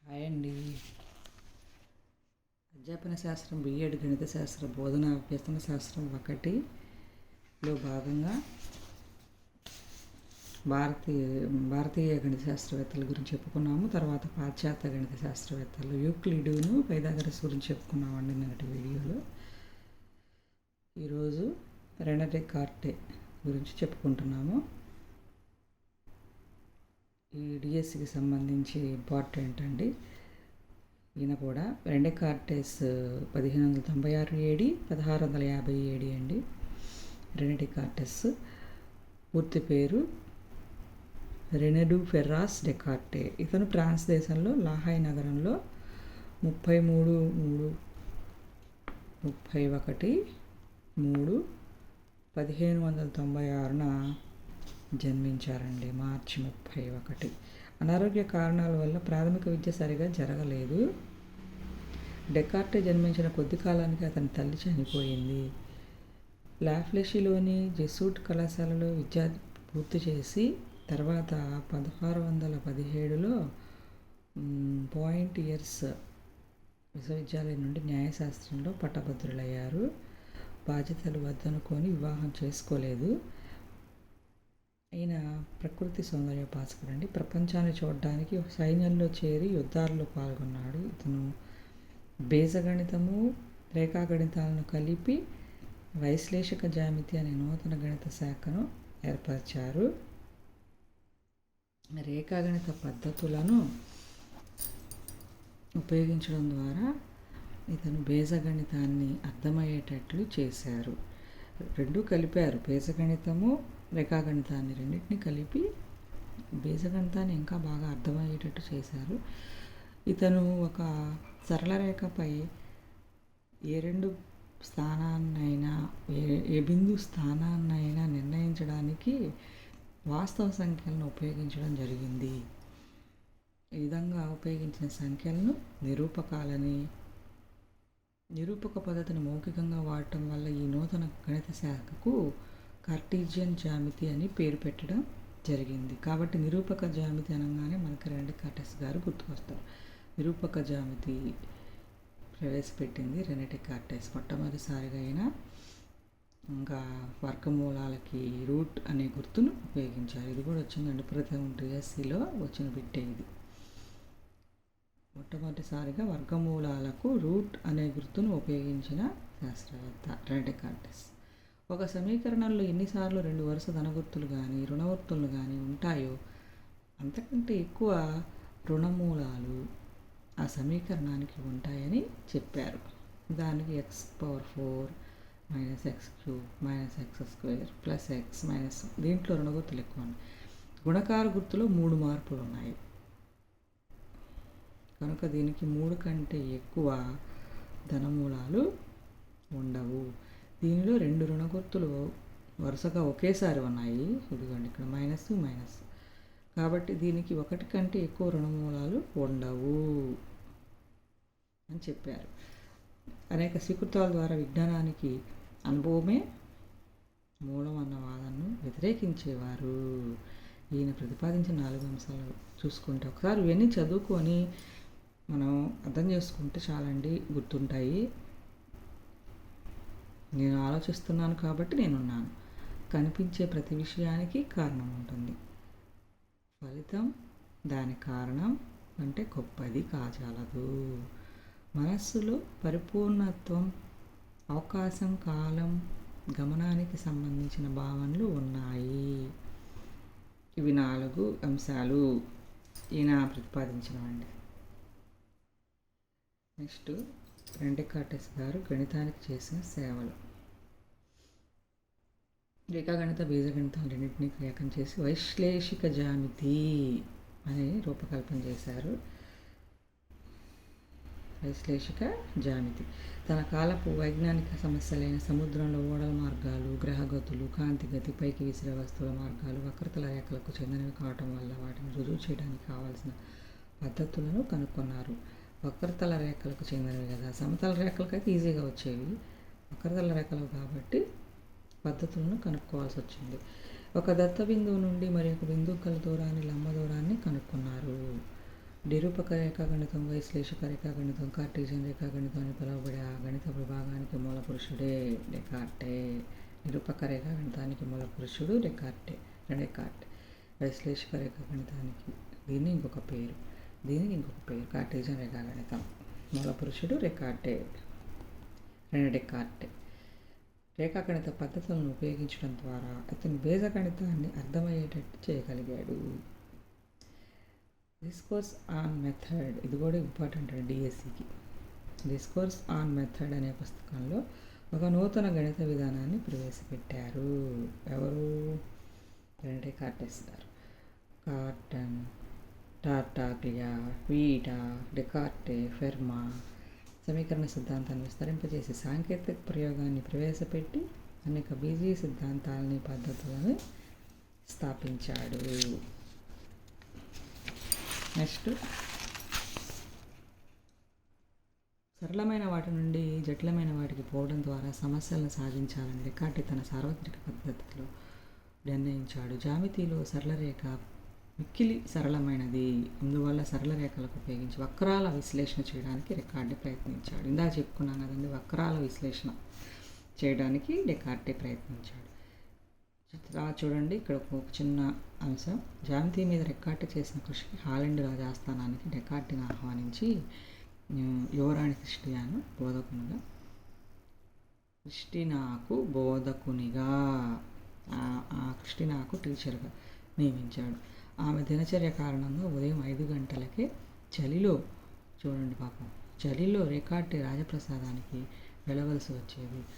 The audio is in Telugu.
హాయ్ అండి. అధ్యాపన శాస్త్రం బిఎడ్ గణిత శాస్త్ర బోధన అభ్యసన శాస్త్రం ఒకటిలో భాగంగా భారతీయ గణిత శాస్త్రవేత్తల గురించి చెప్పుకున్నాము. తర్వాత పాశ్చాత్య గణిత శాస్త్రవేత్తలు యూక్లిడును పైథాగరస్ గురించి చెప్పుకున్నామండి నిన్నటి వీడియోలో. ఈరోజు రెనే డెకార్టే గురించి చెప్పుకుంటున్నాము. ఈ డిఎస్సికి సంబంధించి ఇంపార్టెంట్ అండి. ఈయన కూడా రెనే డెకార్టెస్ 1596 ఏడి 1650 ఏడి అండి. రెనే డెకార్టెస్ పూర్తి పేరు రెనే డు ఫెర్రాస్ డెకార్టే. ఇతను ఫ్రాన్స్ దేశంలో లాహాయ్ నగరంలో 31/3/1596న జన్మించారండి. మార్చి 31. అనారోగ్య కారణాల వల్ల ప్రాథమిక విద్య సరిగా జరగలేదు. డెకార్టే జన్మించిన కొద్ది కాలానికి అతని తల్లి చనిపోయింది. లాఫ్లెషీలోని జెసూట్ కళాశాలలో విద్య పూర్తి చేసి తర్వాత 1617లో పాయింటియర్స్ విశ్వవిద్యాలయం నుండి న్యాయశాస్త్రంలో పట్టభద్రులయ్యారు. బాధ్యతలు వద్దనుకొని వివాహం చేసుకోలేదు. ఈయన ప్రకృతి సౌందర్యోపాసకుడు అండి. ప్రపంచాన్ని చూడడానికి సైన్యంలో చేరి యుద్ధాల్లో పాల్గొన్నాడు. ఇతను బీజగణితము రేఖాగణితాలను కలిపి వైశ్లేషిక జ్యామితి అనే నూతన గణిత శాఖను ఏర్పరిచారు. రేఖాగణిత పద్ధతులను ఉపయోగించడం ద్వారా ఇతను బీజగణితాన్ని అర్థమయ్యేటట్లు చేశారు. రెండు కలిపారు, బీజగణితము రేఖాగణితాన్ని రెండింటిని కలిపి బీజగణితాన్ని ఇంకా బాగా అర్థమయ్యేటట్టు చేశారు. ఇతను ఒక సరళ రేఖపై ఏ బిందు స్థానాన్నైనా నిర్ణయించడానికి వాస్తవ సంఖ్యలను ఉపయోగించడం జరిగింది. ఈ విధంగా ఉపయోగించిన సంఖ్యలను నిరూపక పద్ధతిని మౌఖికంగా వాడటం వల్ల ఈ నూతన గణిత శాఖకు కార్టీజియన్ జ్యామితి అని పేరు పెట్టడం జరిగింది. కాబట్టి నిరూపక జ్యామితి అనగానే మనకి రెనే డెకార్టెస్ గారు గుర్తుకొస్తారు. నిరూపక జ్యామితి ప్రవేశపెట్టింది రెనే డెకార్టెస్. మొట్టమొదటిసారిగా అయినా ఇంకా వర్గమూలాలకి రూట్ అనే గుర్తును ఉపయోగించారు. ఇది కూడా వచ్చిందండి, ప్రతి డిఎస్సిలో వచ్చిన బిట్టే ఇది. మొట్టమొదటిసారిగా వర్గమూలాలకు రూట్ అనే గుర్తును ఉపయోగించిన శాస్త్రవేత్త రెనే డెకార్టెస్. ఒక సమీకరణంలో ఎన్నిసార్లు రెండు వరుస ధనగుర్తులు కానీ రుణగుర్తులు కానీ ఉంటాయో అంతకంటే ఎక్కువ రుణమూలాలు ఆ సమీకరణానికి ఉంటాయని చెప్పారు. దానికి x⁴ -x³ -x² +x దీంట్లో రుణగుర్తులు ఎక్కువ ఉన్నాయి. గుణకార గుర్తులో 3 మార్పులు ఉన్నాయి కనుక దీనికి 3 కంటే ఎక్కువ ధనమూలాలు ఉండవు. దీనిలో 2 రుణగుర్తులు వరుసగా ఒకేసారి ఉన్నాయి. ఇదిగోండి ఇక్కడ మైనస్. కాబట్టి దీనికి 1 కంటే ఎక్కువ రుణమూలాలు ఉండవు అని చెప్పారు. అనేక స్వీకృతాల ద్వారా విజ్ఞానానికి అనుభవమే మూలం అన్న వాదనను వ్యతిరేకించేవారు. ఈయన ప్రతిపాదించిన 4 అంశాలు చూసుకుంటే ఒకసారి ఇవన్నీ చదువుకొని మనం అర్థం చేసుకుంటే చాలండి, గుర్తుంటాయి. నేను ఆలోచిస్తున్నాను కాబట్టి నేనున్నాను. కనిపించే ప్రతి విషయానికి కారణం ఉంటుంది. ఫలితం దాని కారణం అంటే గొప్పది కాజాలదు. మనస్సులో పరిపూర్ణత్వం, అవకాశం, కాలం, గమనానికి సంబంధించిన భావనలు ఉన్నాయి. ఇవి 4 అంశాలు ఈయన ప్రతిపాదించినవండి. నెక్స్ట్ రెనే డెకార్టెస్ గారు గణితానికి చేసిన సేవలు. రేఖాగణిత బీజగణితం రెండింటినీ ఏకం చేసి వైశ్లేషిక జ్యామితి అనే రూపకల్పన చేశారు. వైశ్లేషిక జ్యామితి తన కాలపు వైజ్ఞానిక సమస్యలైన సముద్రంలో ఓడల మార్గాలు, గ్రహగతులు, కాంతిగతి, పైకి విసిరే వస్తువుల మార్గాలు వక్రతల రేఖలకు చెందినవి కావటం వల్ల వాటిని రుజువు చేయడానికి కావాల్సిన పద్ధతులను కనుక్కున్నారు. వక్రతల రేఖలకు చెందినవి కదా, సమతల రేఖలకైతే ఈజీగా వచ్చేవి, వక్రతల రేఖలు కాబట్టి పద్ధతులను కనుక్కోవాల్సి వచ్చింది. ఒక దత్త బిందువు నుండి మరి ఒక బిందువు గల దూరాన్ని లంబ దూరాన్ని కనుక్కున్నారు. నిరూపక రేఖాగణితం, వైశ్లేషిక రేఖాగణితం, కార్టీజియన్ రేఖాగణితం అని పిలువబడే ఆ గణిత విభాగానికి మూల పురుషుడే డెకార్టే. నిరూపక రేఖాగణితానికి మూల పురుషుడు డెకార్టే. వైశ్లేషిక రేఖాగణితానికి దీనికి ఇంకొక పేరు కార్టీజియన్ రేఖాగణితం. మూల పురుషుడు డెకార్టే. డెకార్టే. రేఖాగణిత పద్ధతులను ఉపయోగించడం ద్వారా అతను బీజగణితాన్ని అర్థమయ్యేటట్టు చేయగలిగాడు. డిస్కోర్స్ ఆన్ మెథడ్, ఇది కూడా ఇంపార్టెంట్ డిఎస్సికి. డిస్కోర్స్ ఆన్ మెథడ్ అనే పుస్తకంలో ఒక నూతన గణిత విధానాన్ని ప్రవేశపెట్టారు. ఎవరు? డెకార్టెస్ గారు. కార్టన్, టార్టాగ్లియా, వీటా, డెకార్టే, ఫెర్మా సమీకరణ సిద్ధాంతాన్ని విస్తరింపజేసి సాంకేతిక ప్రయోగాన్ని ప్రవేశపెట్టి అనేక బీజీయ సిద్ధాంతాలని పద్ధతులను స్థాపించాడు. నెక్స్ట్, సరళమైన వాటి నుండి జటిలమైన వాటికి పోవడం ద్వారా సమస్యలను సాధించాలని డెకార్టే తన సార్వత్రిక పద్ధతిలో నిర్ణయించాడు. జామితిలో సరళరేఖ మిక్కిలి సరళమైనది, అందువల్ల సరళ రేఖలకు ఉపయోగించి వక్రాల విశ్లేషణ చేయడానికి డెకార్టే ప్రయత్నించాడు. ఇందాక చెప్పుకున్నాను కదండి, వక్రాల విశ్లేషణ చేయడానికి డెకార్టే ప్రయత్నించాడు. చూడండి, ఇక్కడ ఒక చిన్న అంశం. జామితి మీద డెకార్టే చేసిన కృషికి హాలండ్ రాజాస్థానానికి డెకార్టేని ఆహ్వానించి యువరాణి క్రిస్టినాకు టీచర్గా నియమించాడు. ఆమె దినచర్య కారణంగా ఉదయం 5 గంటలకే చలిలో చూడండి పాపం, చలిలో డెకార్టే రాజప్రసాదానికి వెళ్ళవలసి వచ్చేది.